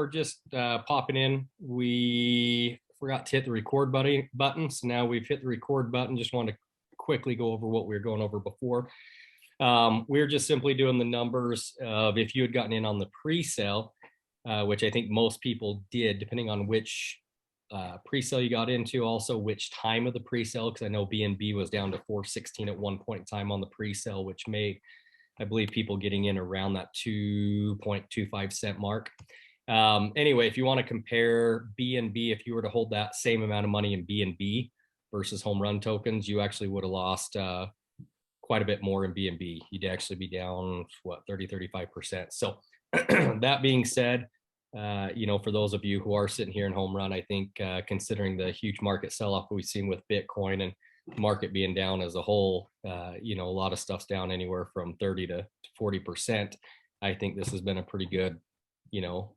are just popping in. We forgot to hit the record button. So now we've hit the record button. Just want to quickly go over what we were going over before. We're just simply doing the numbers of if you had gotten in on the pre-sale, which I think most people did, depending on which pre-sale you got into, also which time of the pre-sale, because I know BNB was down to 416 at one point in time on the pre-sale, which made, I believe, people getting in around that 2.25 cent mark. Anyway, if you want to compare BNB, if you were to hold that same amount of money in BNB versus Homerun tokens, you actually would have lost quite a bit more in BNB. You'd actually be down, what, 30-35%. So that being said, for those of you who are sitting here in Homerun, I think considering the huge market sell-off we've seen with Bitcoin and market being down as a whole, a lot of stuff's down anywhere from 30 to 40%. I think this has been a pretty good,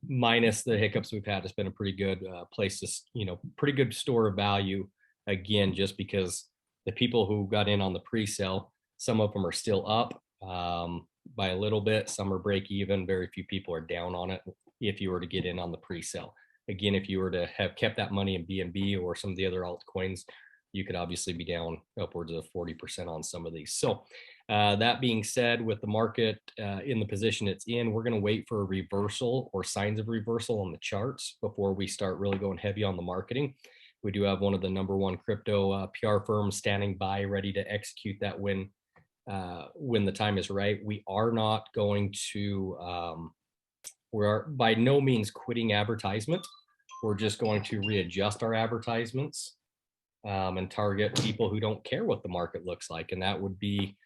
minus the hiccups we've had, it's been a pretty good place to, pretty good store of value. Again, just because the people who got in on the pre-sale, some of them are still up by a little bit, some are break even, very few people are down on it if you were to get in on the pre-sale. Again, if you were to have kept that money in BNB or some of the other altcoins, you could obviously be down upwards of 40% on some of these. So that being said, with the market in the position it's in, we're going to wait for a reversal or signs of reversal on the charts before we start really going heavy on the marketing. We do have one of the #1 crypto PR firms standing by, ready to execute that when the time is right. We are not going to, we're by no means quitting advertisement. We're just going to readjust our advertisements and target people who don't care what the market looks like. And that would be,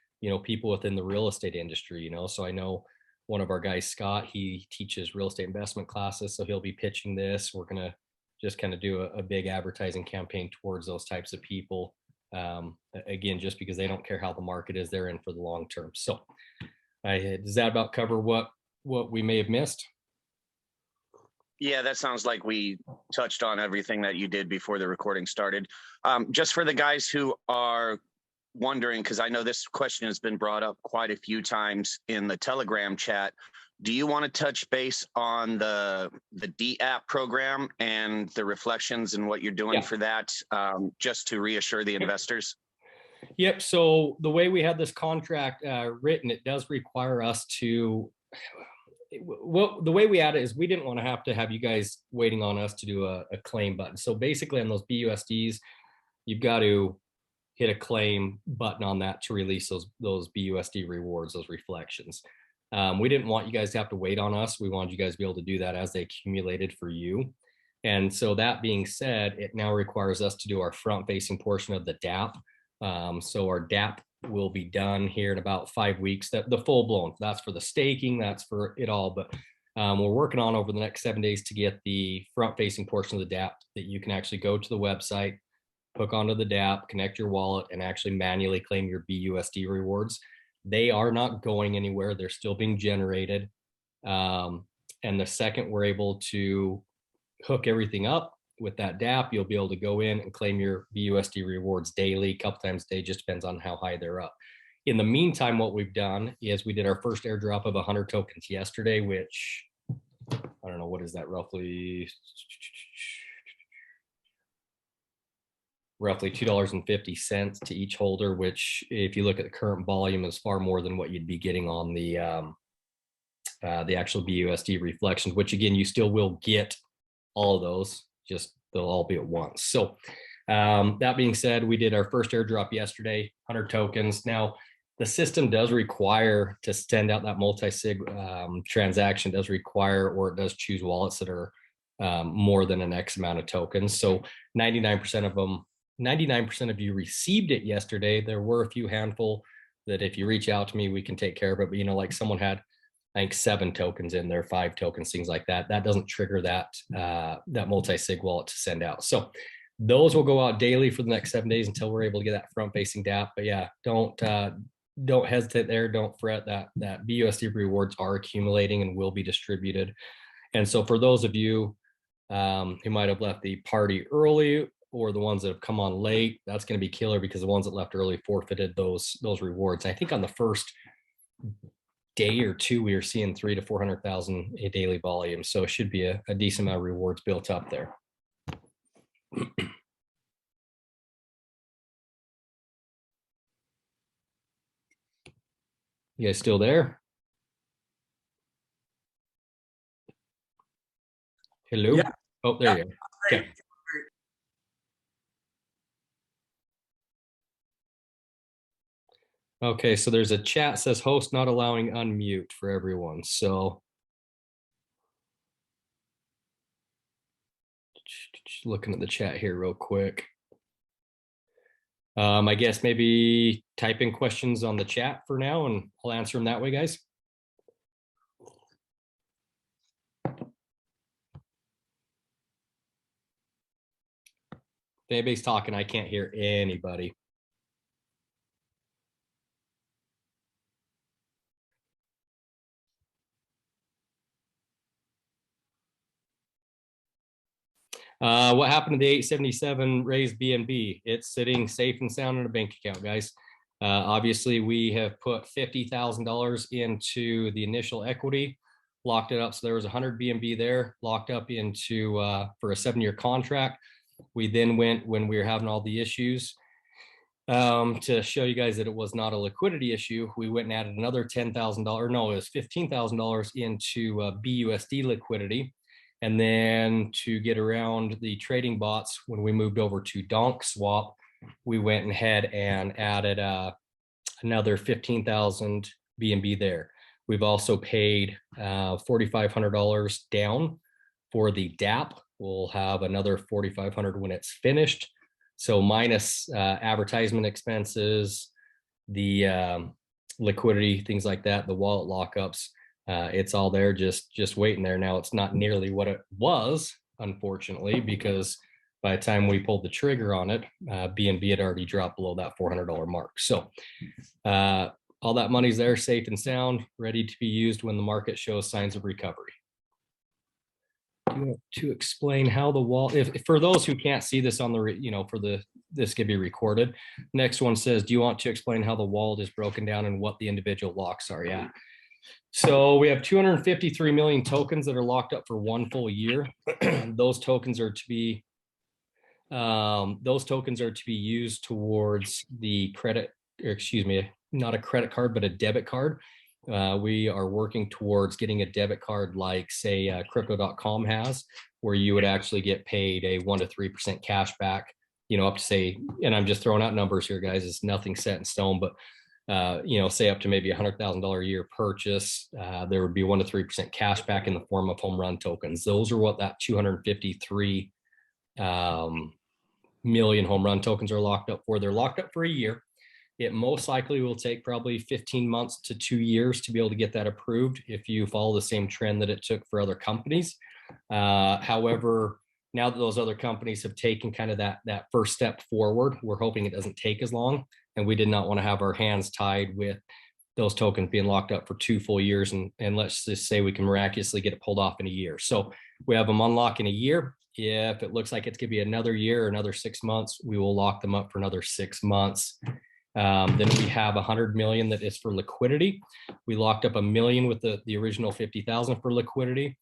people within the real estate industry, So I know one of our guys, Scott, he teaches real estate investment classes. So he'll be pitching this. We're going to just kind of do a big advertising campaign towards those types of people. Again, just because they don't care how the market is, they're in for the long term. So does that about cover what we may have missed? Yeah, that sounds like we touched on everything that you did before the recording started. Just for the guys who are wondering, because I know this question has been brought up quite a few times in the Telegram chat, do you want to touch base on the D-app program and the reflections and what you're doing for that, just to reassure the investors? Yep. So the way we had this contract written, it does require us to, the way we add it is we didn't want to have you guys waiting on us to do a claim button. So basically on those BUSDs, you've got to hit a claim button on that to release those BUSD rewards, those reflections. We didn't want you guys to have to wait on us. We wanted you guys to be able to do that as they accumulated for you. And so that being said, it now requires us to do our front-facing portion of the DApp. So our DApp will be done here in about 5 weeks. The full blown, that's for the staking, that's for it all. But we're working on over the next 7 days to get the front-facing portion of the DApp that you can actually go to the website, hook onto the DApp, connect your wallet, and actually manually claim your BUSD rewards. They are not going anywhere. They're still being generated. And the second we're able to hook everything up with that DApp, you'll be able to go in and claim your BUSD rewards daily, a couple times a day, just depends on how high they're up. In the meantime, what we've done is we did our first airdrop of 100 tokens yesterday, which, I don't know, what is that, roughly $2.50 to each holder, which if you look at the current volume is far more than what you'd be getting on the actual BUSD reflections, which again, you still will get all of those, just they'll all be at once. So that being said, we did our first airdrop yesterday, 100 tokens. Now the system does require to send out that multi-sig transaction, does require, or it does choose wallets that are more than an X amount of tokens. So 99% of them, 99% of you received it yesterday. There were a few handful that if you reach out to me, we can take care of it. But like someone had, I think 7 tokens in there, 5 tokens, things like that. That doesn't trigger that multi-sig wallet to send out. So those will go out daily for the next 7 days until we're able to get that front-facing DApp. But yeah, don't hesitate there. Don't fret. That BUSD rewards are accumulating and will be distributed. And so for those of you who might have left the party early, or the ones that have come on late, that's going to be killer, because the ones that left early forfeited those rewards. I think on the first day or two, we were seeing 300 to 400,000 a daily volume. So it should be a decent amount of rewards built up there. You guys still there? Hello? Yeah. Oh, there you go. Okay. Okay, so there's a chat says host not allowing unmute for everyone. So looking at the chat here real quick. I guess maybe type in questions on the chat for now and I'll answer them that way, guys. If anybody's talking, I can't hear anybody. What happened to the 877 raised BNB? It's sitting safe and sound in a bank account, guys. Obviously, we have put $50,000 into the initial equity, locked it up. So there was 100 BNB there, locked up into for a 7-year contract. We then went, when we were having all the issues, to show you guys that it was not a liquidity issue, we went and added another $10,000. No, it was $15,000 into BUSD liquidity. And then to get around the trading bots, when we moved over to Donk Swap, we went ahead and added another 15,000 BNB there. We've also paid $4,500 down for the DApp. We'll have another 4,500 when it's finished. So minus advertisement expenses, the liquidity, things like that, the wallet lockups, it's all there, just waiting there. Now it's not nearly what it was, unfortunately, because by the time we pulled the trigger on it, BNB had already dropped below that $400 mark. So all that money's there, safe and sound, ready to be used when the market shows signs of recovery. Do you want to explain how the wall, if for those who can't see this on the, this could be recorded. Next one says, do you want to explain how the wallet is broken down and what the individual locks are? Yeah. So we have 253 million tokens that are locked up for 1 full year. Those tokens are to be used towards the credit, or excuse me, not a credit card, but a debit card. We are working towards getting a debit card like, say, crypto.com has, where you would actually get paid a 1 to 3% cash back, up to, say, and I'm just throwing out numbers here, guys, it's nothing set in stone, but say up to maybe $100,000 a year purchase, there would be 1 to 3% cash back in the form of Homerun tokens. Those are what that 253 million Homerun tokens are locked up for. They're locked up for a year. It most likely will take probably 15 months to 2 years to be able to get that approved if you follow the same trend that it took for other companies. However, now that those other companies have taken kind of that first step forward, we're hoping it doesn't take as long. And we did not want to have our hands tied with those tokens being locked up for 2 full years. And let's just say we can miraculously get it pulled off in a year. So we have them unlock in a year. If it looks like it's going to be another year or another 6 months, we will lock them up for another 6 months. Then we have 100 million that is for liquidity. We locked up 1 million with the original 50,000 for liquidity.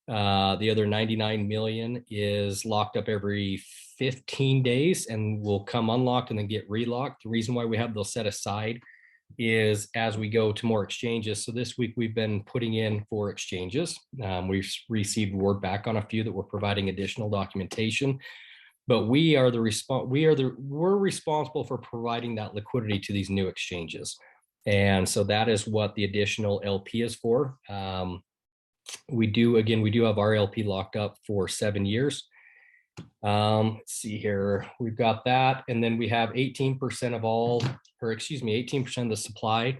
The other 99 million is locked up every 15 days and will come unlocked and then get relocked. The reason why we have those set aside is as we go to more exchanges. So this week we've been putting in for exchanges. We've received word back on a few that we're providing additional documentation, but we're responsible for providing that liquidity to these new exchanges. And so that is what the additional LP is for. We do have our LP locked up for 7 years. Let's see here. We've got that. And then we have 18% of all, or excuse me, 18% of the supply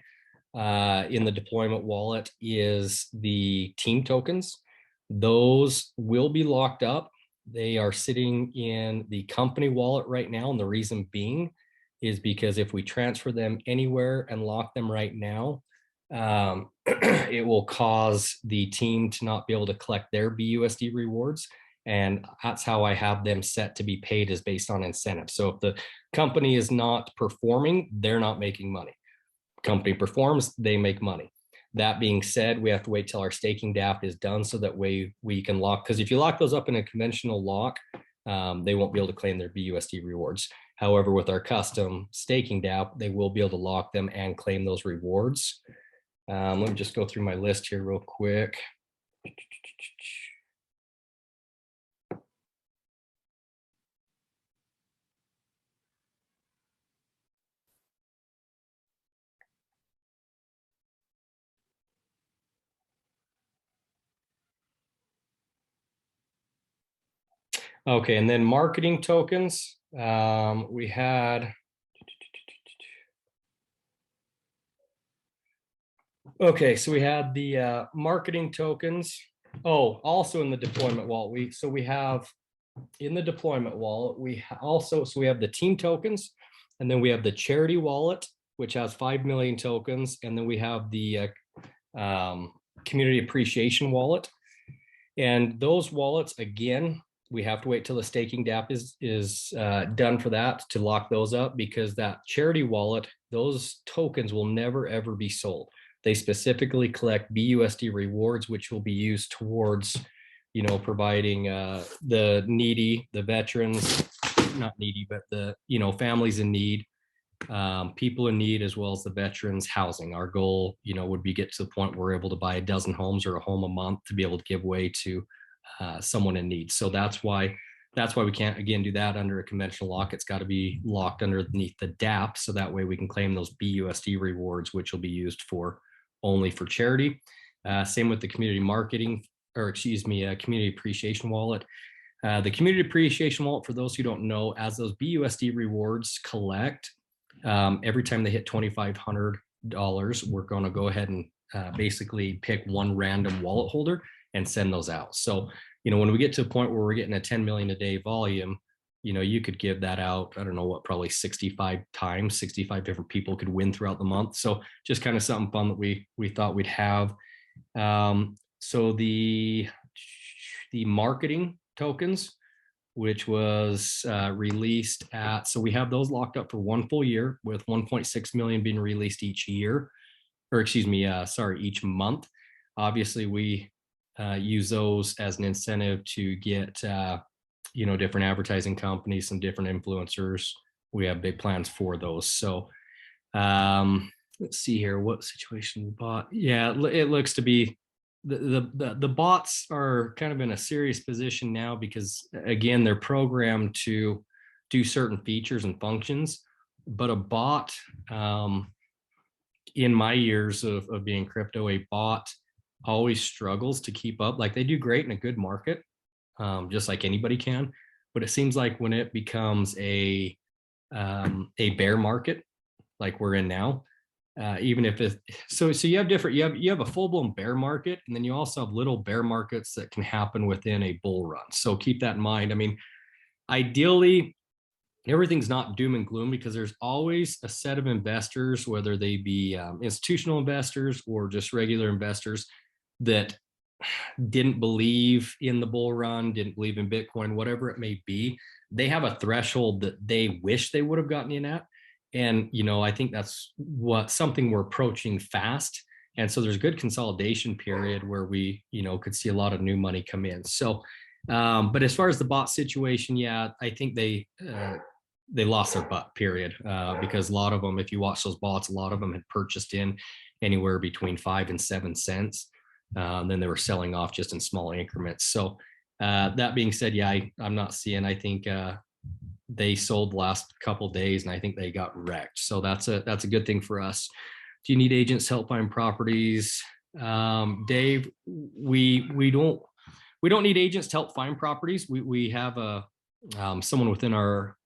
in the deployment wallet is the team tokens. Those will be locked up. They are sitting in the company wallet right now. And the reason being is because if we transfer them anywhere and lock them right now, it will cause the team to not be able to collect their BUSD rewards. And that's how I have them set to be paid, is based on incentives. So if the company is not performing, they're not making money. Company performs, they make money. That being said, we have to wait till our staking DAP is done so that way we can lock, because if you lock those up in a conventional lock, they won't be able to claim their BUSD rewards. However, with our custom staking DAP, they will be able to lock them and claim those rewards. Let me just go through my list here real quick. Okay, and then marketing tokens. We had, okay, so we had the marketing tokens. Oh, also in the deployment wallet, we have in the deployment wallet, we have the team tokens, and then we have the charity wallet, which has 5 million tokens, and then we have the community appreciation wallet. And those wallets, again, we have to wait till the staking DAP is done for that to lock those up, because that charity wallet, those tokens will never ever be sold. They specifically collect BUSD rewards, which will be used towards, providing the needy, the veterans, not needy, but the, families in need, people in need, as well as the veterans housing. Our goal, would be get to the point where we're able to buy a dozen homes or a home a month to be able to give away to someone in need. So that's why we can't, again, do that under a conventional lock. It's got to be locked underneath the DAP, so that way we can claim those BUSD rewards, which will be used only for charity. Same with the community marketing, community appreciation wallet. The community appreciation wallet, for those who don't know, as those BUSD rewards collect, every time they hit $2,500, we're going to go ahead and basically pick one random wallet holder and send those out. So, when we get to a point where we're getting a 10 million a day volume, you could give that out, I don't know what, probably 65 times, 65 different people could win throughout the month. So just kind of something fun that we thought we'd have. So the marketing tokens, which was released at, so we have those locked up for 1 full year, with 1.6 million being released each year, or each month. Obviously, we use those as an incentive to get different advertising companies, some different influencers. We have big plans for those. So let's see here, what situation we bought. Yeah, it looks to be the bots are kind of in a serious position now, because again, they're programmed to do certain features and functions, but a bot, in my years of being crypto, a bot always struggles to keep up. Like, they do great in a good market, just like anybody can, but it seems like when it becomes a bear market like we're in now, even if it, so you have different, you have a full-blown bear market, and then you also have little bear markets that can happen within a bull run. So keep that in mind. I mean, ideally, everything's not doom and gloom, because there's always a set of investors, whether they be institutional investors or just regular investors, that didn't believe in the bull run, didn't believe in Bitcoin, whatever it may be. They have a threshold that they wish they would have gotten in at. And, I think that's something we're approaching fast. And so there's a good consolidation period where we, could see a lot of new money come in. So, but as far as the bot situation, yeah, I think they lost their butt, period. Because a lot of them, if you watch those bots, a lot of them had purchased in anywhere between 5 and 7 cents. Then they were selling off just in small increments. So that being said, yeah, I'm not seeing, I think they sold the last couple of days, and I think they got wrecked. So that's a good thing for us. Do you need agents to help find properties? Dave, we don't need agents to help find properties. We have someone within our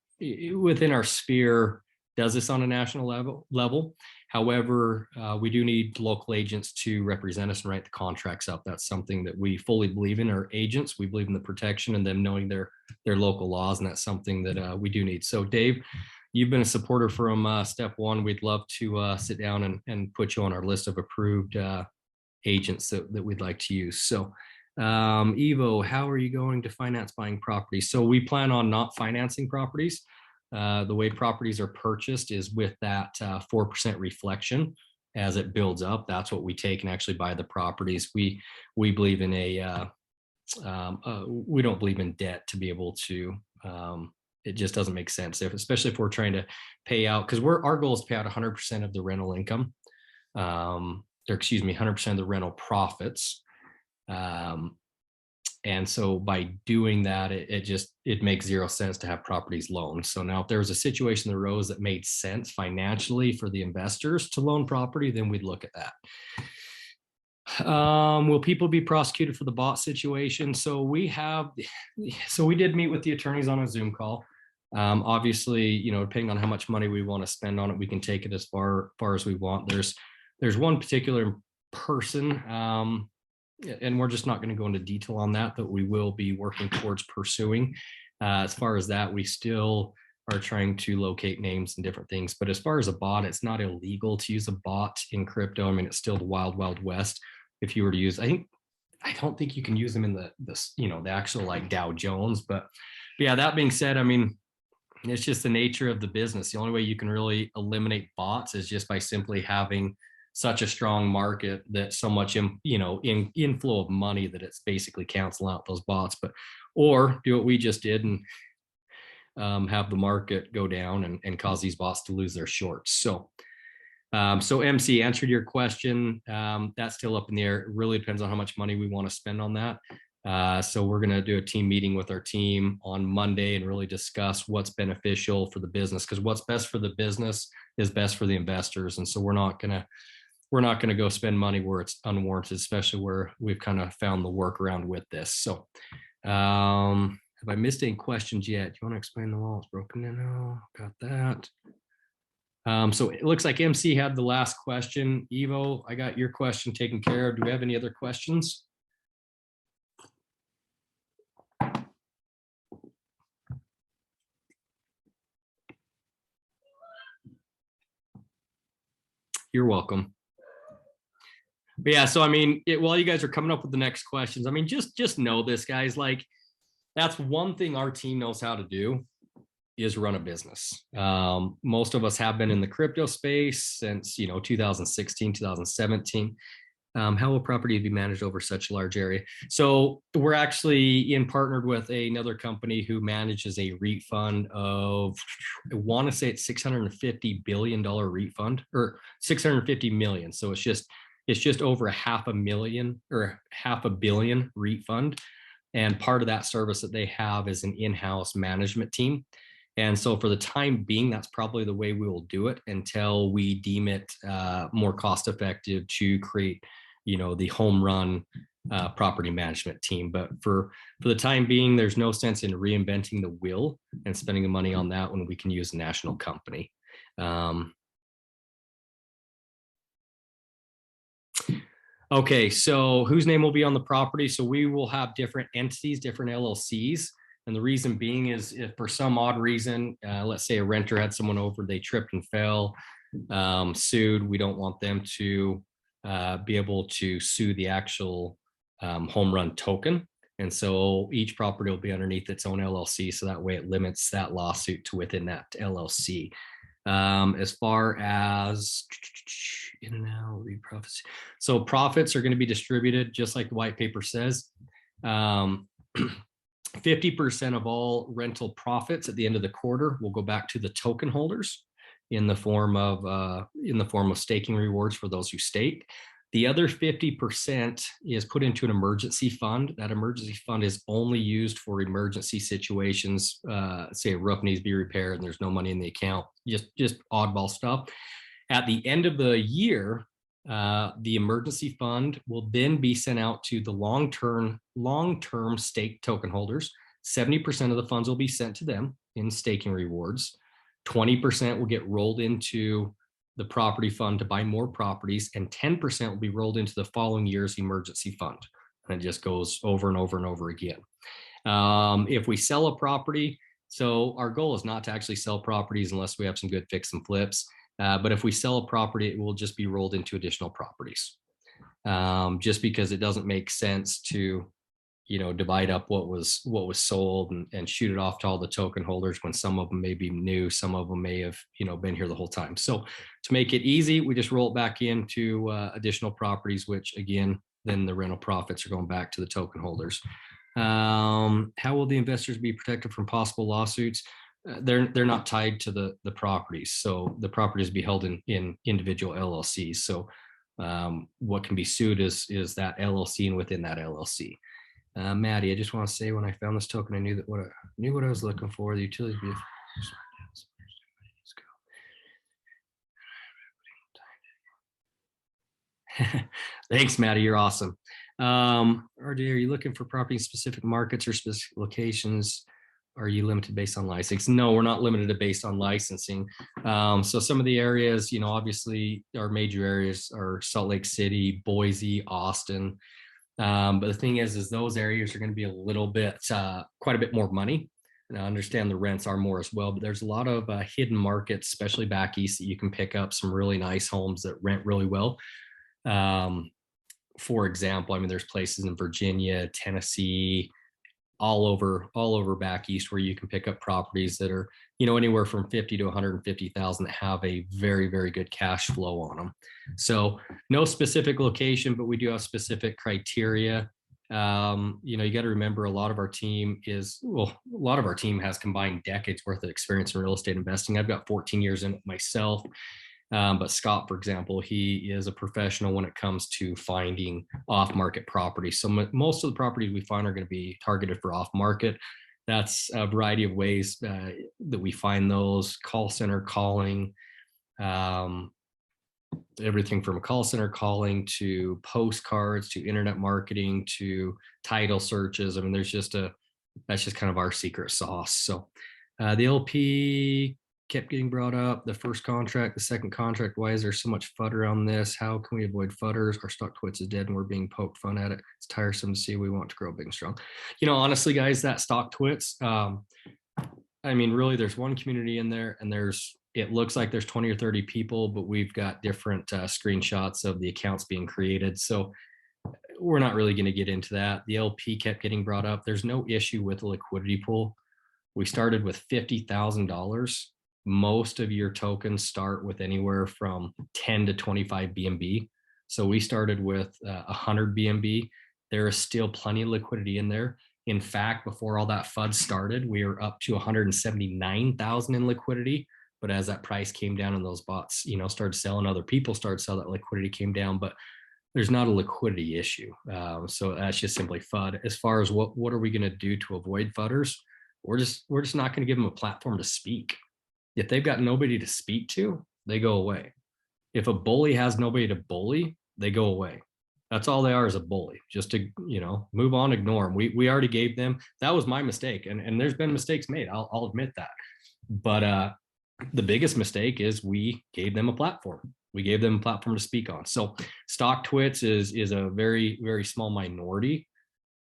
sphere does this on a national level. However, we do need local agents to represent us and write the contracts up. That's something that we fully believe in. Our agents, we believe in the protection and them knowing their local laws, and that's something that we do need. So Dave, you've been a supporter from step one. We'd love to sit down and put you on our list of approved agents that we'd like to use. So Evo, how are you going to finance buying properties? So we plan on not financing properties. The way properties are purchased is with that 4% reflection. as it builds up, that's what we take and actually buy the properties. We believe in we don't believe in debt to be able to, it just doesn't make sense, especially if we're trying to pay out, because our goal is to pay out 100% of the rental income, or excuse me, 100% of the rental profits. And so by doing that, it makes zero sense to have properties loaned. So now if there was a situation that arose that made sense financially for the investors to loan property, then we'd look at that. Will people be prosecuted for the bot situation? So we did meet with the attorneys on a Zoom call. Obviously, depending on how much money we want to spend on it, we can take it as far as we want. There's one particular person, and we're just not going to go into detail on that, but we will be working towards pursuing. As far as that, we still are trying to locate names and different things. But as far as a bot, it's not illegal to use a bot in crypto. I mean, it's still the wild, wild west. If you were to use, I don't think you can use them in the actual like Dow Jones. But yeah, that being said, I mean, it's just the nature of the business. The only way you can really eliminate bots is just by simply having such a strong market that so much inflow of money that it's basically canceling out those bots. Or do what we just did and have the market go down and cause these bots to lose their shorts. So MC, answered your question. That's still up in the air. It really depends on how much money we want to spend on that. So we're going to do a team meeting with our team on Monday and really discuss what's beneficial for the business, because what's best for the business is best for the investors. And so we're not going to go spend money where it's unwarranted, especially where we've kind of found the workaround with this. So have I missed any questions yet? Do you want to explain the law? It's broken in. Oh, got that. So it looks like MC had the last question. Evo, I got your question taken care of. Do we have any other questions? You're welcome. But yeah, so I mean, while you guys are coming up with the next questions, I mean, just know this, guys. Like, that's one thing our team knows how to do, is run a business. Most of us have been in the crypto space since 2016, 2017. How will property be managed over such a large area? So we're actually partnered with another company who manages a REIT fund of, I want to say it's $650 billion REIT fund, or 650 million. So it's just over a $500 million REIT fund. And part of that service that they have is an in-house management team. And so for the time being, that's probably the way we will do it until we deem it more cost effective to create, the Homerun property management team. But for the time being, there's no sense in reinventing the wheel and spending the money on that when we can use a national company. Okay, so whose name will be on the property? So we will have different entities, different LLCs. And the reason being is if for some odd reason, let's say a renter had someone over, they tripped and fell, sued, we don't want them to be able to sue the actual Homerun token. And so each property will be underneath its own LLC. So that way it limits that lawsuit to within that LLC. As far as in and out profits, so profits are going to be distributed just like the white paper says. 50% of all rental profits at the end of the quarter will go back to the token holders in the form of staking rewards for those who stake. The other 50% is put into an emergency fund. That emergency fund is only used for emergency situations. Say a roof needs to be repaired and there's no money in the account, just oddball stuff. At the end of the year, the emergency fund will then be sent out to the long-term stake token holders. 70% of the funds will be sent to them in staking rewards. 20% will get rolled into the property fund to buy more properties, and 10% will be rolled into the following year's emergency fund. And it just goes over and over and over again. If we sell a property, so our goal is not to actually sell properties unless we have some good fix and flips. But if we sell a property, it will just be rolled into additional properties. Just because it doesn't make sense to, divide up what was sold and shoot it off to all the token holders when some of them may be new, some of them may have, been here the whole time. So to make it easy, we just roll it back into additional properties, which again, then the rental profits are going back to the token holders. How will the investors be protected from possible lawsuits? They're not tied to the properties. So the properties be held in individual LLCs. So what can be sued is that LLC and within that LLC. Maddie, I just want to say when I found this token, I knew what I was looking for. The utilities. Thanks, Maddie. You're awesome. RJ, are you looking for property in specific markets or specific locations? Are you limited based on licensing? No, we're not limited based on licensing. So some of the areas, obviously our major areas are Salt Lake City, Boise, Austin. But the thing is those areas are going to be a little bit, quite a bit more money. And I understand the rents are more as well, but there's a lot of hidden markets, especially back east, that you can pick up some really nice homes that rent really well. For example, I mean, there's places in Virginia, Tennessee, all over back east where you can pick up properties that are, anywhere from 50 to 150,000 that have a very, very good cash flow on them. So no specific location, but we do have specific criteria. You got to remember a lot of our team has combined decades worth of experience in real estate investing. I've got 14 years in it myself. But Scott, for example, he is a professional when it comes to finding off-market properties. So most of the properties we find are going to be targeted for off-market. That's a variety of ways that we find those: call center calling, everything from call center calling to postcards to internet marketing to title searches. I mean, that's just kind of our secret sauce. So the LP kept getting brought up. The first contract, the second contract. Why is there so much FUD around this? How can we avoid FUDders? Our stock twits is dead and we're being poked fun at it. It's tiresome to see. We want to grow big and strong. Honestly, guys, that stock twits, I mean, really, there's one community in there and it looks like there's 20 or 30 people, but we've got different screenshots of the accounts being created. So we're not really going to get into that. The LP kept getting brought up. There's no issue with the liquidity pool. We started with $50,000. Most of your tokens start with anywhere from 10 to 25 BNB. So we started with 100 BNB. There is still plenty of liquidity in there. In fact, before all that FUD started, we were up to 179,000 in liquidity. But as that price came down and those bots, started selling, other people started selling, that liquidity came down. But there's not a liquidity issue. So that's just simply FUD. As far as what are we going to do to avoid FUDders, we're just not going to give them a platform to speak. If they've got nobody to speak to, they go away. If a bully has nobody to bully, they go away. That's all they are, is a bully. Just to, move on, ignore them. We already gave them. That was my mistake. And there's been mistakes made. I'll admit that. But the biggest mistake is we gave them a platform. We gave them a platform to speak on. So stock twits is a very, very small minority.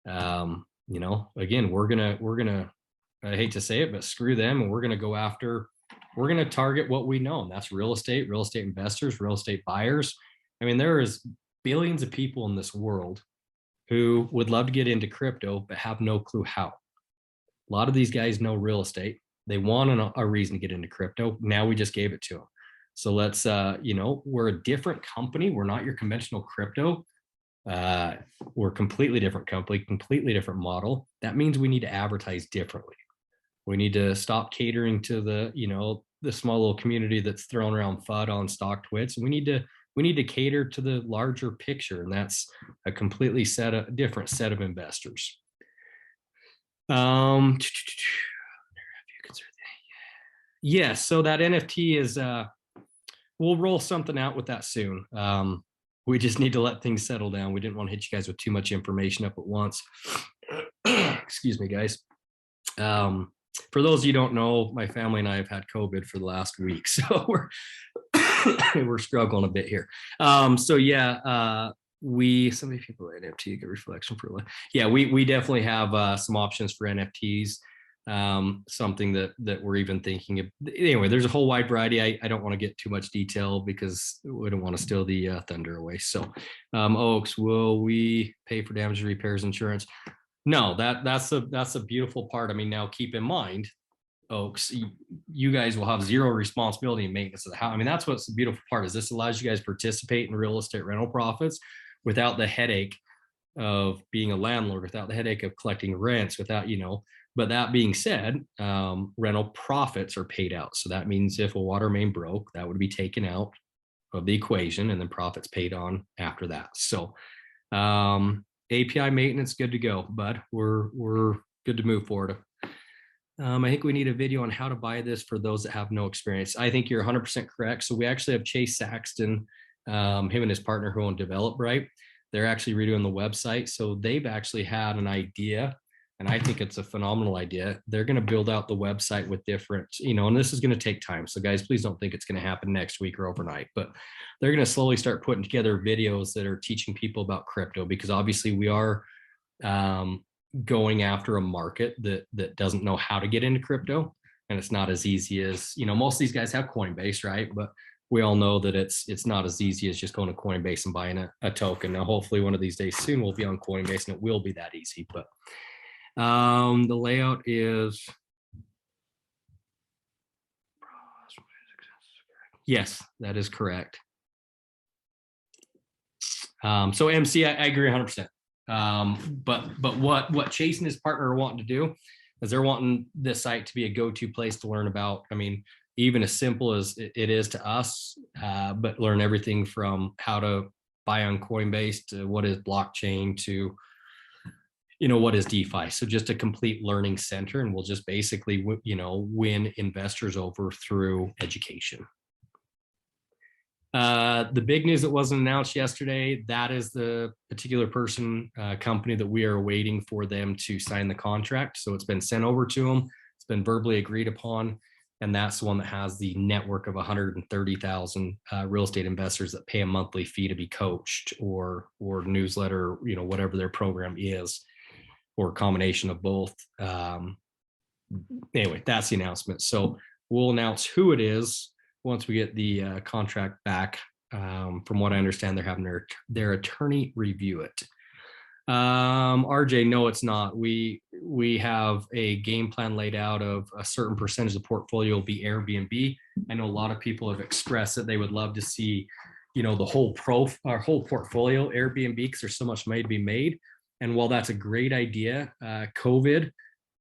Again, we're gonna, I hate to say it, but screw them. And we're going to target what we know, and that's real estate investors, real estate buyers. I mean, there is billions of people in this world who would love to get into crypto, but have no clue how. A lot of these guys know real estate. They want a reason to get into crypto. Now we just gave it to them. So let's, we're a different company. We're not your conventional crypto. We're a completely different company, completely different model. That means we need to advertise differently. We need to stop catering to the small little community that's throwing around FUD on stock twits. We need to cater to the larger picture, and that's a completely different set of investors. Yes, so that NFT is we'll roll something out with that soon. We just need to let things settle down. We didn't want to hit you guys with too much information up at once. Excuse me, guys. For those of you who don't know, my family and I have had COVID for the last week, so we're struggling a bit here. So yeah, so many people at NFT, good reflection for life. Yeah, we definitely have some options for NFTs. Something that we're even thinking of. Anyway, there's a whole wide variety. I don't want to get too much detail because we don't want to steal the thunder away. So Oaks, will we pay for damage repairs insurance? No, that's a beautiful part. I mean, now keep in mind, Oaks, you guys will have zero responsibility in maintenance of the house. I mean, that's what's the beautiful part is this allows you guys to participate in real estate rental profits without the headache of being a landlord, without the headache of collecting rents, without, but that being said, rental profits are paid out. So that means if a water main broke, that would be taken out of the equation and then profits paid on after that. So API maintenance, good to go, bud. We're good to move forward. I think we need a video on how to buy this for those that have no experience. I think you're 100% correct. So we actually have Chase Saxton, him and his partner who own Develop Right. They're actually redoing the website. So they've actually had an idea, and I think it's a phenomenal idea. They're going to build out the website with different, and this is going to take time. So guys, please don't think it's going to happen next week or overnight, but they're going to slowly start putting together videos that are teaching people about crypto, because obviously we are going after a market that doesn't know how to get into crypto, and it's not as easy as most of these guys have Coinbase, right? But we all know that it's not as easy as just going to Coinbase and buying a token. Now hopefully one of these days soon we'll be on Coinbase and it will be that easy. But the layout is, yes, that is correct. So MC, I agree 100%. But what Chase and his partner are wanting to do is they're wanting this site to be a go-to place to learn about, I mean, even as simple as it is to us, but learn everything from how to buy on Coinbase to what is blockchain to, what is DeFi. So just a complete learning center, and we'll just basically, win investors over through education. The big news that wasn't announced yesterday, that is the particular company that we are waiting for them to sign the contract. So it's been sent over to them. It's been verbally agreed upon. And that's the one that has the network of 130,000 real estate investors that pay a monthly fee to be coached or newsletter, whatever their program is, or a combination of both. Anyway, that's the announcement. So we'll announce who it is once we get the contract back. From what I understand, they're having their attorney review it. RJ, no, it's not. We have a game plan laid out of a certain percentage of the portfolio will be Airbnb. I know a lot of people have expressed that they would love to see, the whole portfolio Airbnb, because there's so much money to be made. And while that's a great idea, COVID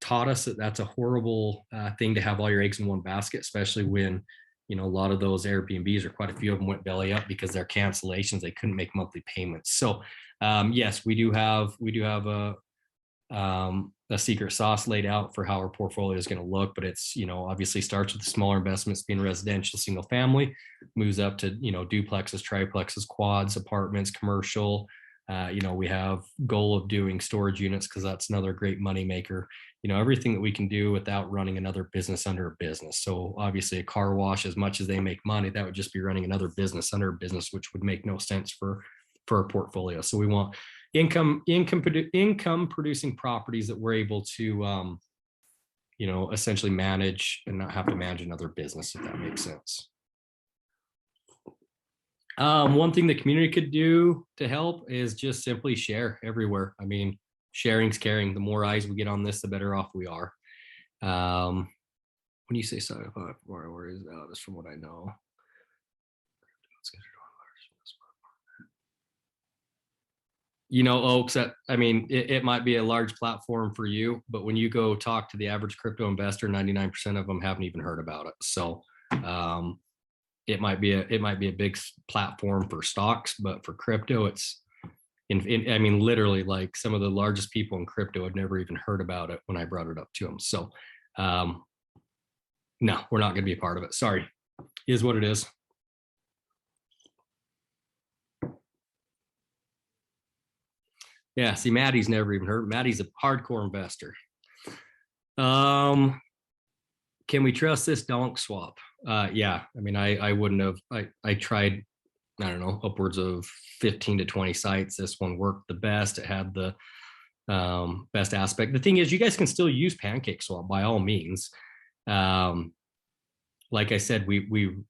taught us that that's a horrible thing to have all your eggs in one basket, especially when a lot of those Airbnbs, or quite a few of them, went belly up because their cancellations, they couldn't make monthly payments. So yes, we do have a secret sauce laid out for how our portfolio is going to look, but it's, obviously starts with the smaller investments being residential, single family, moves up to, duplexes, triplexes, quads, apartments, commercial. We have goal of doing storage units, because that's another great money maker. Everything that we can do without running another business under a business. So obviously a car wash, as much as they make money, that would just be running another business under a business, which would make no sense for our portfolio. So we want income producing properties that we're able to essentially manage and not have to manage another business, if that makes sense. One thing the community could do to help is just simply share everywhere. I mean, sharing's caring. The more eyes we get on this, the better off we are. When you say $75 where is that? That's from what I know. Oaks, it might be a large platform for you, but when you go talk to the average crypto investor, 99% of them haven't even heard about it. So it might be a big platform for stocks, but for crypto, it's literally, like, some of the largest people in crypto had never even heard about it when I brought it up to them. So no, we're not going to be a part of it. Sorry, it is what it is. Yeah, see, Maddie's never even heard. Maddie's a hardcore investor. Can we trust this donk swap? Yeah, I wouldn't have. I tried, I don't know, upwards of 15 to 20 sites. This one worked the best. It had the best aspect. The thing is, you guys can still use Pancake Swap by all means. Like I said,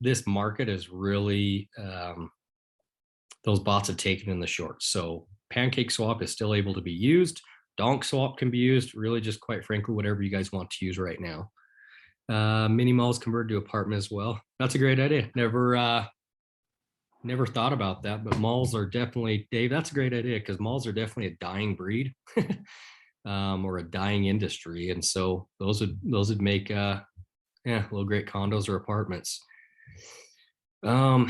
this market is really, those bots have taken in the short. So Pancake Swap is still able to be used. Donk swap can be used, really just quite frankly, whatever you guys want to use right now. Mini malls converted to apartment as well. That's a great idea. Never thought about that, but malls are definitely, Dave, that's a great idea because malls are definitely a dying breed. Or a dying industry. And so those would make little great condos or apartments. Our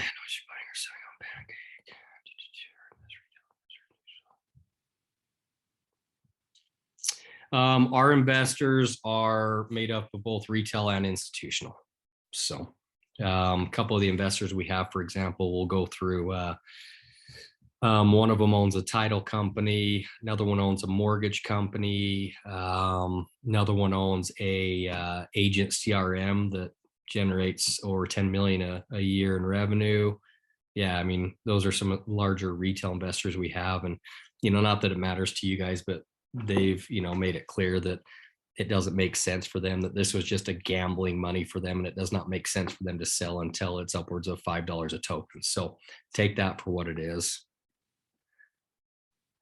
investors are made up of both retail and institutional. So a couple of the investors we have, for example, will go through one of them owns a title company. Another one owns a mortgage company. Another one owns a agent CRM that generates over 10 million a year in revenue. Yeah, I mean, those are some larger retail investors we have. And, not that it matters to you guys, but they've, made it clear that it doesn't make sense for them, that this was just a gambling money for them. And it does not make sense for them to sell until it's upwards of $5 a token. So take that for what it is.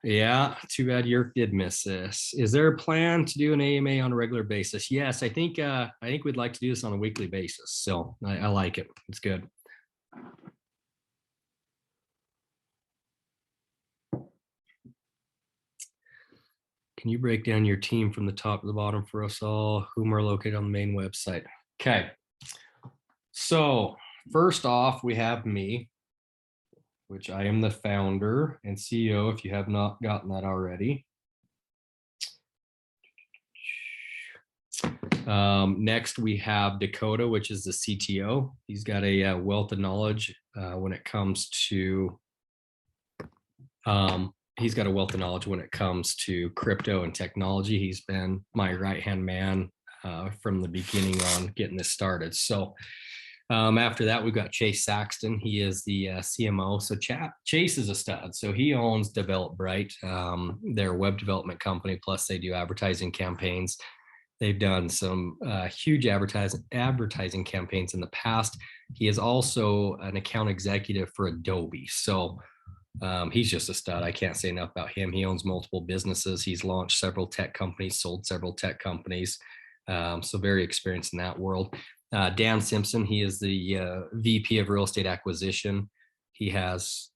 Yeah, too bad Yerk did miss this. Is there a plan to do an AMA on a regular basis? Yes, I think we'd like to do this on a weekly basis. So I like it. It's good. Can you break down your team from the top to the bottom for us all, whom are located on the main website? Okay. So first off, we have me, which I am the founder and CEO, if you have not gotten that already. Next, we have Dakota, which is the CTO. He's got a wealth of knowledge when it comes to crypto and technology. He's been my right-hand man from the beginning on getting this started. So after that, we've got Chase Saxton. He is the CMO. So Chase is a stud. So he owns DevelopBright, their web development company, plus they do advertising campaigns. They've done some huge advertising campaigns in the past. He is also an account executive for Adobe. So he's just a stud. I can't say enough about him. He owns multiple businesses. He's launched several tech companies, sold several tech companies. So very experienced in that world. Dan Simpson, he is the VP of real estate acquisition. He has,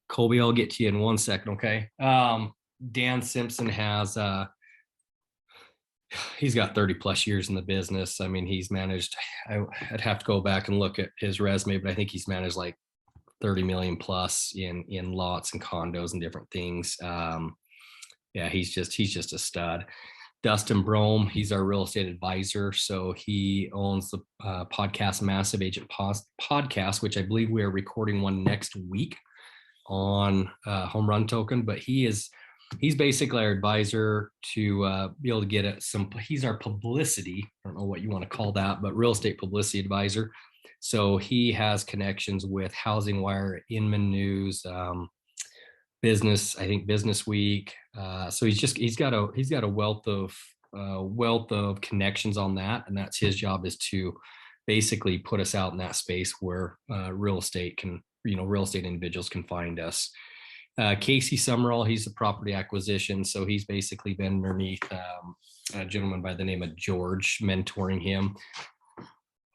Colby, I'll get to you in 1 second, okay? Dan Simpson has, he's got 30 plus years in the business. I mean, he's managed, I'd have to go back and look at his resume, but I think he's managed like 30 million plus in lots and condos and different things. Yeah, he's just a stud. Dustin Brome, he's our real estate advisor. So he owns the podcast Massive Agent podcast, which I believe we are recording one next week on Homerun token. But he's basically our advisor to be able to get he's our publicity. I don't know what you want to call that, but real estate publicity advisor. So he has connections with Housing Wire, Inman News, Business Week. So he's got a wealth of connections on that, and that's his job, is to basically put us out in that space where real estate individuals can find us. Casey Summerall, he's a property acquisition, so he's basically been underneath a gentleman by the name of George, mentoring him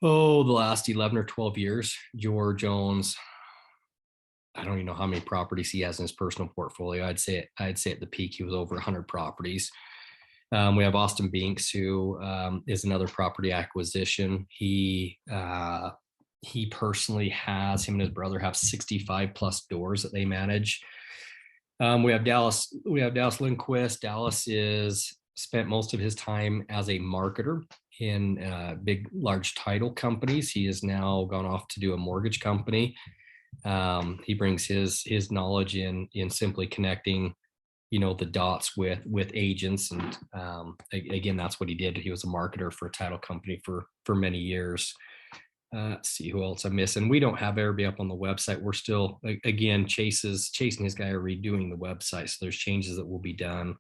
the last 11 or 12 years. George owns, I don't even know how many properties he has in his personal portfolio. I'd say at the peak, he was over 100 properties. We have Austin Binks, who is another property acquisition. He personally has, him and his brother have 65 plus doors that they manage. We have Dallas Lindquist. Dallas is spent most of his time as a marketer in large title companies. He has now gone off to do a mortgage company. He brings his knowledge in simply connecting, the dots with agents. And again, that's what he did. He was a marketer for a title company for many years. Let's see who else I'm missing. We don't have everybody up on the website. We're still, again, Chase and his guy are redoing the website. So there's changes that will be done.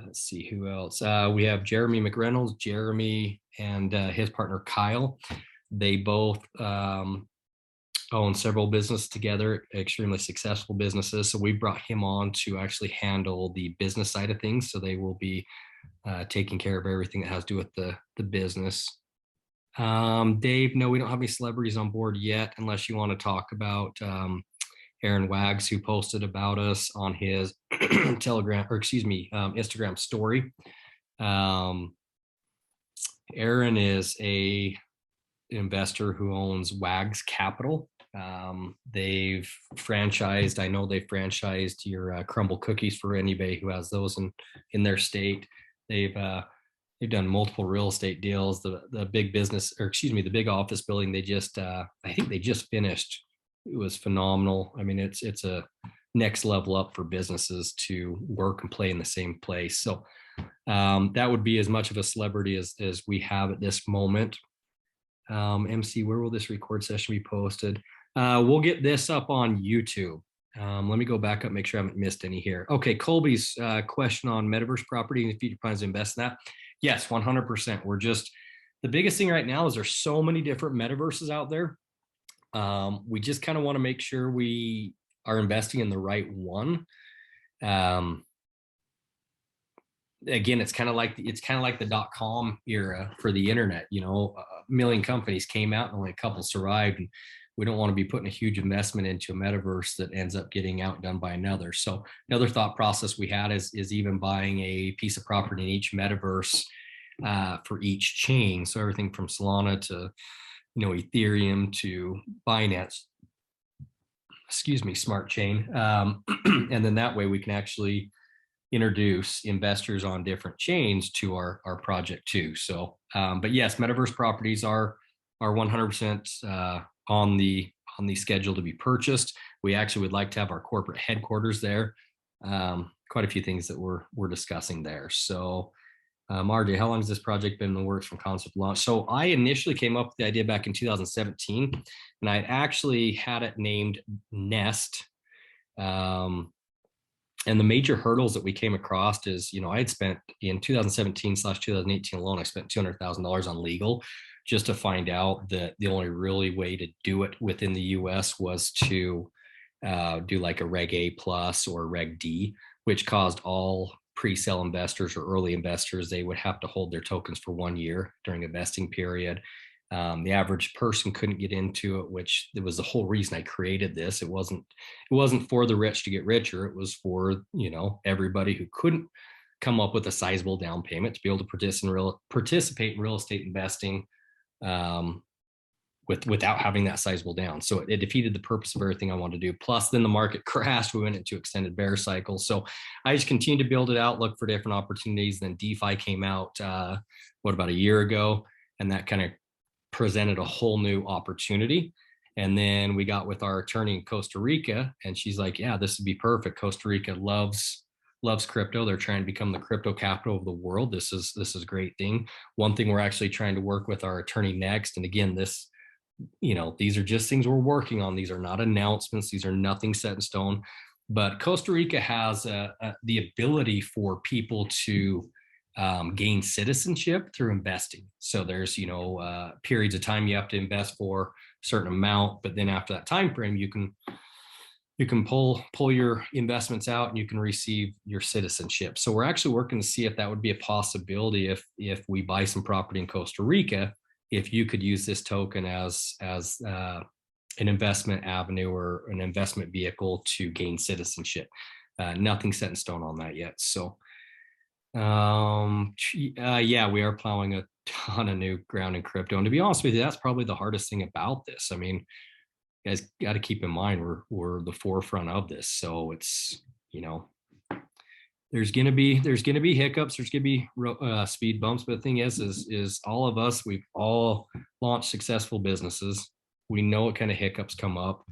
Let's see who else. We have Jeremy McReynolds, Jeremy and his partner Kyle. They both own owned several businesses together, extremely successful businesses. So we brought him on to actually handle the business side of things. So they will be taking care of everything that has to do with the business. Dave, no, we don't have any celebrities on board yet, unless you want to talk about Aaron Wags, who posted about us on his Telegram, or excuse me, Instagram story. Aaron is a investor who owns Wags Capital. They've franchised, I know they've franchised your crumble cookies for anybody who has those in their state. They've done multiple real estate deals. The big business, or excuse me, the big office building they just I think they just finished. It was phenomenal. I mean, it's a next level up for businesses to work and play in the same place. So that would be as much of a celebrity as we have at this moment. MC, where will this record session be posted? We'll get this up on YouTube. Let me go back up, make sure I haven't missed any here. Okay, Colby's question on metaverse property and the future plans to invest in that. Yes, 100%. We're just, the biggest thing right now is there's so many different metaverses out there. We just kind of want to make sure we are investing in the right one. Again, it's kind of like the .com era for the internet. You know, a million companies came out and only a couple survived. And we don't want to be putting a huge investment into a metaverse that ends up getting outdone by another. So another thought process we had is even buying a piece of property in each metaverse for each chain. So everything from Solana to, you know, Ethereum to Binance, excuse me, Smart Chain. And then that way we can actually introduce investors on different chains to our project too. So, but yes, metaverse properties are 100% on the schedule to be purchased. We actually would like to have our corporate headquarters there. Quite a few things that we're discussing there. So, RJ, how long has this project been in the works from concept launch? So I initially came up with the idea back in 2017, and I actually had it named Nest. And the major hurdles that we came across is, you know, I had spent in 2017/2018 alone, I spent $200,000 on legal just to find out that the only really way to do it within the US was to do like a Reg A plus or Reg D, which caused all pre-sale investors or early investors, they would have to hold their tokens for 1 year during a vesting period. The average person couldn't get into it, which it was the whole reason I created this. It wasn't for the rich to get richer. It was for, you know, everybody who couldn't come up with a sizable down payment to be able to participate in real estate investing without having that sizable down. So it defeated the purpose of everything I wanted to do. Plus, then the market crashed. We went into extended bear cycle. So I just continued to build it out, look for different opportunities. Then DeFi came out, about a year ago, and that kind of presented a whole new opportunity. And then we got with our attorney in Costa Rica, and she's like, yeah, this would be perfect. Costa Rica loves crypto. They're trying to become the crypto capital of the world. This is a great thing. One thing we're actually trying to work with our attorney next. And again, this, you know, these are just things we're working on. These are not announcements. These are nothing set in stone. But Costa Rica has the ability for people to gain citizenship through investing. So there's, you know, periods of time you have to invest for a certain amount, but then after that time frame, you can pull your investments out and you can receive your citizenship. So we're actually working to see if that would be a possibility if we buy some property in Costa Rica, if you could use this token as an investment avenue or an investment vehicle to gain citizenship. Nothing set in stone on that yet. So yeah, we are plowing a ton of new ground in crypto. And to be honest with you, that's probably the hardest thing about this. I mean, you guys got to keep in mind we're the forefront of this. So it's, you know, there's gonna be hiccups, there's gonna be speed bumps. But the thing is all of us, we've all launched successful businesses. We know what kind of hiccups come up.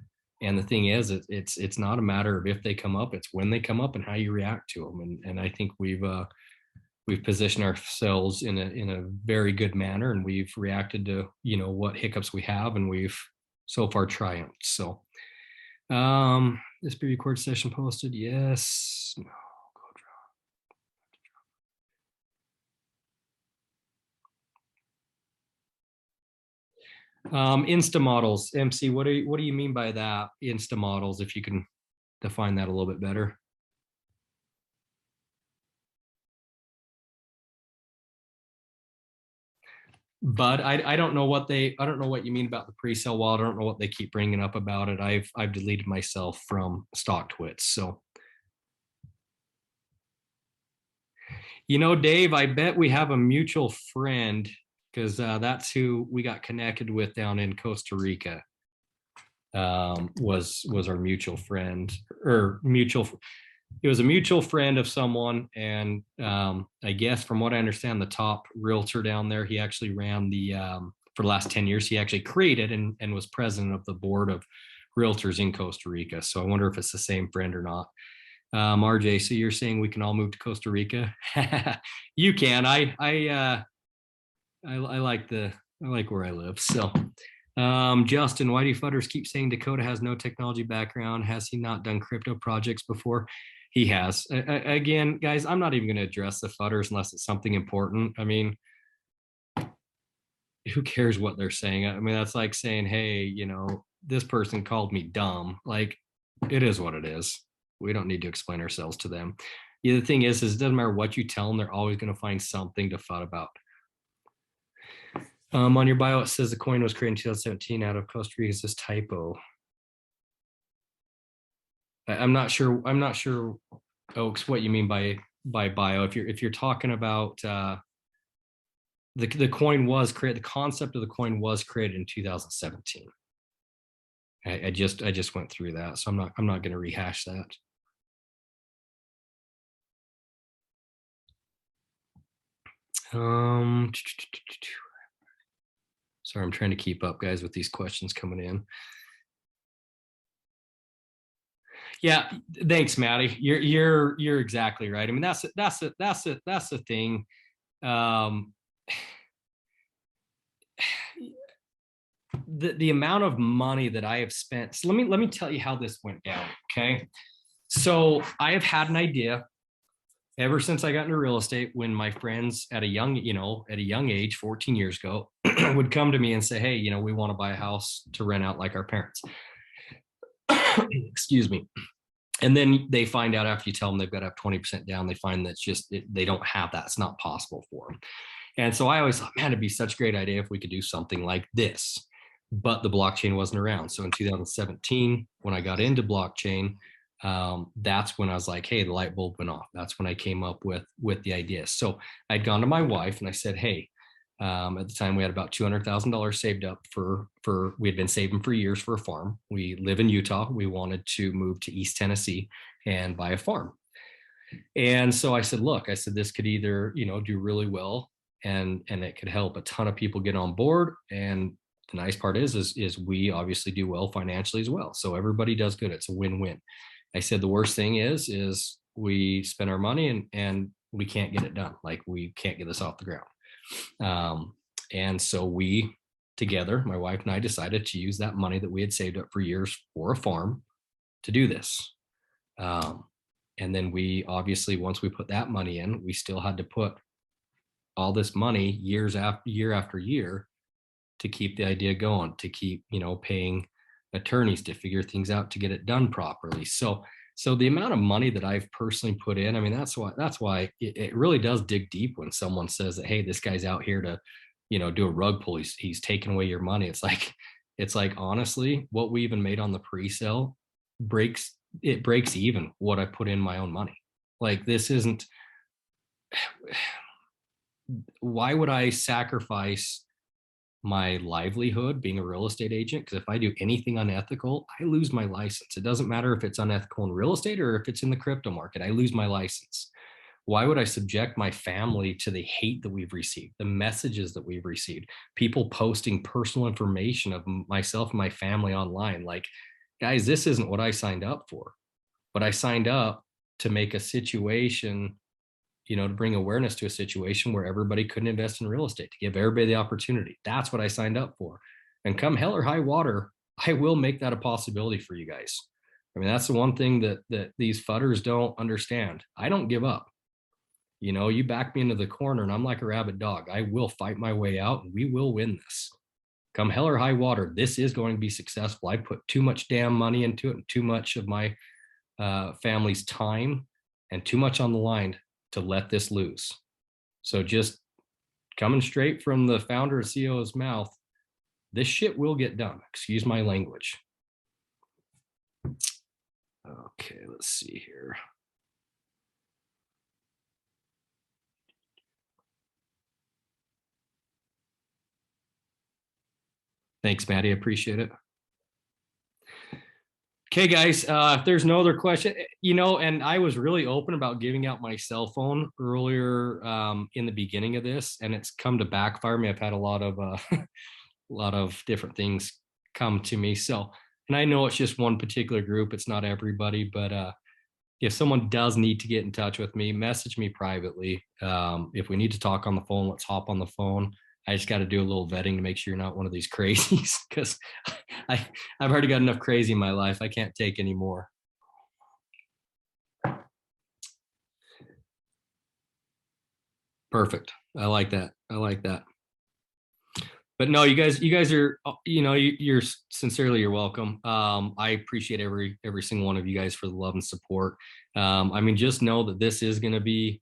And the thing is, it's not a matter of if they come up, it's when they come up and how you react to them. And I think we've positioned ourselves in a very good manner, and we've reacted to, you know, what hiccups we have, and we've so far triumphed. So this pre-record session posted, yes, no, go drop. Insta models, MC, what do you mean by that? Insta models, if you can define that a little bit better. But I don't know what I don't know what you mean about the pre-sale wallet. I don't know what they keep bringing up about it. I've deleted myself from StockTwits. So, Dave, I bet we have a mutual friend because that's who we got connected with down in Costa Rica. Was our mutual friend or mutual it was a mutual friend of someone, and I guess from what I understand, the top realtor down there, he actually ran the for the last 10 years, he actually created and was president of the board of realtors in Costa Rica. So I wonder if it's the same friend or not. RJ, so you're saying we can all move to Costa Rica? You can. I like where I live. So Justin, why do fudders keep saying Dakota has no technology background? Has he not done crypto projects before? He has. Again, guys, I'm not even going to address the fudders unless it's something important. I mean, who cares what they're saying? I mean, that's like saying, hey, this person called me dumb. Like, it is what it is. We don't need to explain ourselves to them. The other thing is it doesn't matter what you tell them, they're always going to find something to fud about. On your bio, it says the coin was created in 2017 out of Costa Rica. Is this typo? I'm not sure, Oaks, what you mean by bio. If you're talking about the coin was created, the concept of the coin was created in 2017. I just went through that, so I'm not going to rehash that. Sorry, I'm trying to keep up, guys, with these questions coming in. Yeah, thanks, Maddie. You're exactly right. I mean, that's the thing. The amount of money that I have spent. So let me tell you how this went down. Okay, so I have had an idea ever since I got into real estate. When my friends at a young age, 14 years ago, would come to me and say, hey, we want to buy a house to rent out like our parents. Excuse me. And then they find out after you tell them they've got to have 20% down, they find that's they don't have that. It's not possible for them. And so I always thought, man, it'd be such a great idea if we could do something like this. But the blockchain wasn't around. So in 2017, when I got into blockchain, that's when I was like, hey, the light bulb went off. That's when I came up with the idea. So I'd gone to my wife and I said, hey, at the time we had about $200,000 saved up we had been saving for years for a farm. We live in Utah. We wanted to move to East Tennessee and buy a farm. And so I said, look, this could either, do really well and it could help a ton of people get on board. And the nice part is we obviously do well financially as well. So everybody does good. It's a win-win. I said, the worst thing is we spend our money and we can't get it done. Like, we can't get this off the ground. And so we together, my wife and I, decided to use that money that we had saved up for years for a farm to do this. And then we obviously, once we put that money in, we still had to put all this money year after year to keep the idea going, to keep, paying attorneys to figure things out, to get it done properly. So the amount of money that I've personally put in, I mean, that's why it really does dig deep when someone says that, hey, this guy's out here to, do a rug pull. He's taking away your money. It's like, honestly, what we even made on the pre-sale breaks even what I put in my own money. Like, this isn't, why would I sacrifice my livelihood being a real estate agent? Because if I do anything unethical, I lose my license. It doesn't matter if it's unethical in real estate or if it's in the crypto market, I lose my license. Why would I subject my family to the hate that we've received, the messages that we've received, people posting personal information of myself and my family online? Like, guys, this isn't what I signed up for. But I signed up to make a situation, to bring awareness to a situation where everybody couldn't invest in real estate, to give everybody the opportunity. That's what I signed up for. And come hell or high water, I will make that a possibility for you guys. I mean, that's the one thing that these fudders don't understand. I don't give up. You back me into the corner and I'm like a rabid dog. I will fight my way out and we will win this. come hell or high water, this is going to be successful. I put too much damn money into it and too much of my family's time and too much on the line to let this lose. So just coming straight from the founder or CEO's mouth, this shit will get done. Excuse my language. Okay, let's see here. Thanks, Maddie. I appreciate it. Okay, guys, if there's no other question, and I was really open about giving out my cell phone earlier in the beginning of this, and it's come to backfire me. I've had a lot of different things come to me. So, and I know it's just one particular group. It's not everybody, but if someone does need to get in touch with me, message me privately. If we need to talk on the phone, let's hop on the phone. I just got to do a little vetting to make sure you're not one of these crazies, because I've already got enough crazy in my life. I can't take any more. Perfect. I like that. But no, you guys are, you're sincerely, you're welcome. I appreciate every single one of you guys for the love and support. Just know that this is going to be,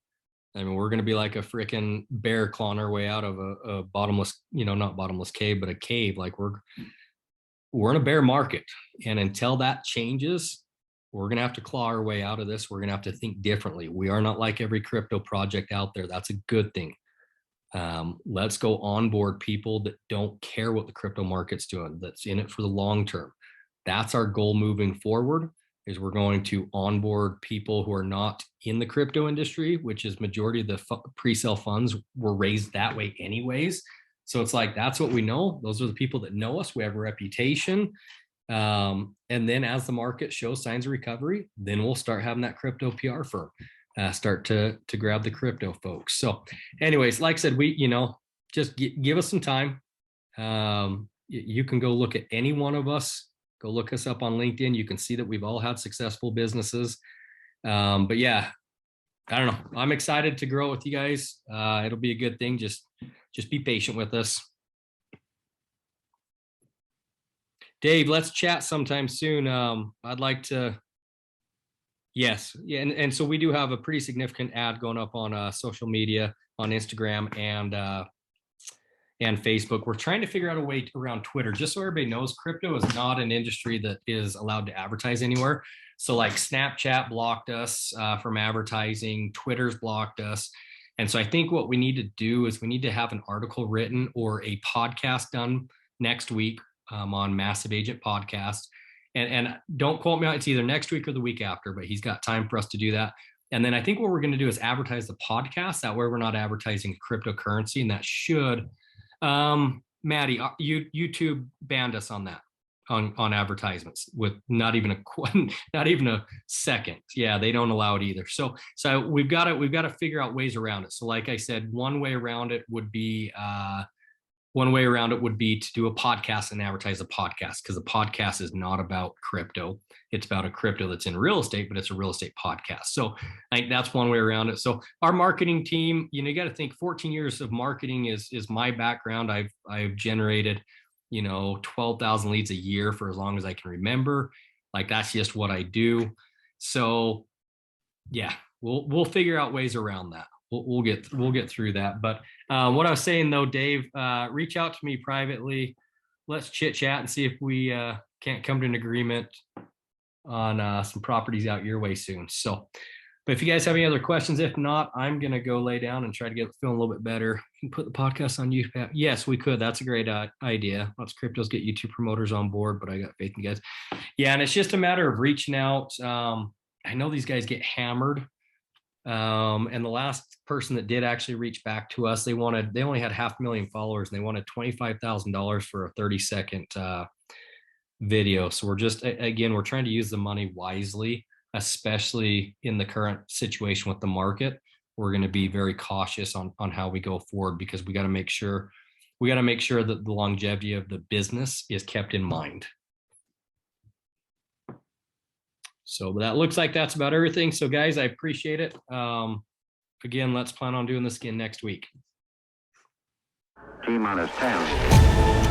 we're going to be like a freaking bear clawing our way out of a bottomless, not bottomless cave, but a cave. Like we're in a bear market. And until that changes, we're going to have to claw our way out of this. We're going to have to think differently. We are not like every crypto project out there. That's a good thing. Let's go onboard people that don't care what the crypto market's doing, that's in it for the long term. That's our goal moving forward, is we're going to onboard people who are not in the crypto industry, which is majority of the pre-sale funds were raised that way anyways. So it's like, that's what we know. Those are the people that know us. We have a reputation. And then as the market shows signs of recovery, then we'll start having that crypto PR firm start to grab the crypto folks. So anyways, like I said, we, just give us some time. You can go look at any one of us, go look us up on LinkedIn. You can see that we've all had successful businesses. But yeah, I don't know. I'm excited to grow with you guys. It'll be a good thing. Just be patient with us. Dave, let's chat sometime soon. I'd like to. Yes. Yeah. And so we do have a pretty significant ad going up on social media, on Instagram and Facebook. We're trying to figure out a way around Twitter, just so everybody knows crypto is not an industry that is allowed to advertise anywhere. So like Snapchat blocked us from advertising, Twitter's blocked us. And so I think what we need to do is we need to have an article written or a podcast done next week on Massive Agent Podcast. And don't quote me on it, it's either next week or the week after, but he's got time for us to do that. And then I think what we're going to do is advertise the podcast. That way we're not advertising cryptocurrency, and that should, Maddie, YouTube banned us on that, on advertisements with not even a second. Yeah, they don't allow it either. So we've got to figure out ways around it. So like I said, one way around it would be to do a podcast and advertise a podcast, because the podcast is not about crypto. It's about a crypto that's in real estate, but it's a real estate podcast. So I think that's one way around it. So our marketing team, you got to think 14 years of marketing is my background. I've generated, 12,000 leads a year for as long as I can remember. Like that's just what I do. So yeah, we'll figure out ways around that. We'll get through that. But what I was saying though, Dave, reach out to me privately. Let's chit chat and see if we can't come to an agreement on some properties out your way soon. So, but if you guys have any other questions, if not, I'm going to go lay down and try to get feeling a little bit better. You can put the podcast on YouTube. Yes, we could. That's a great idea. Let's cryptos get YouTube promoters on board, but I got faith in you guys. Yeah. And it's just a matter of reaching out. I know these guys get hammered. And the last person that did actually reach back to us, they only had 500,000 followers, and they wanted $25,000 for a 30-second video. So we're trying to use the money wisely, especially in the current situation with the market. We're going to be very cautious on how we go forward, because we got to make sure that the longevity of the business is kept in mind. So that looks like that's about everything. So guys, I appreciate it. Again, let's plan on doing this again next week. T-minus 10.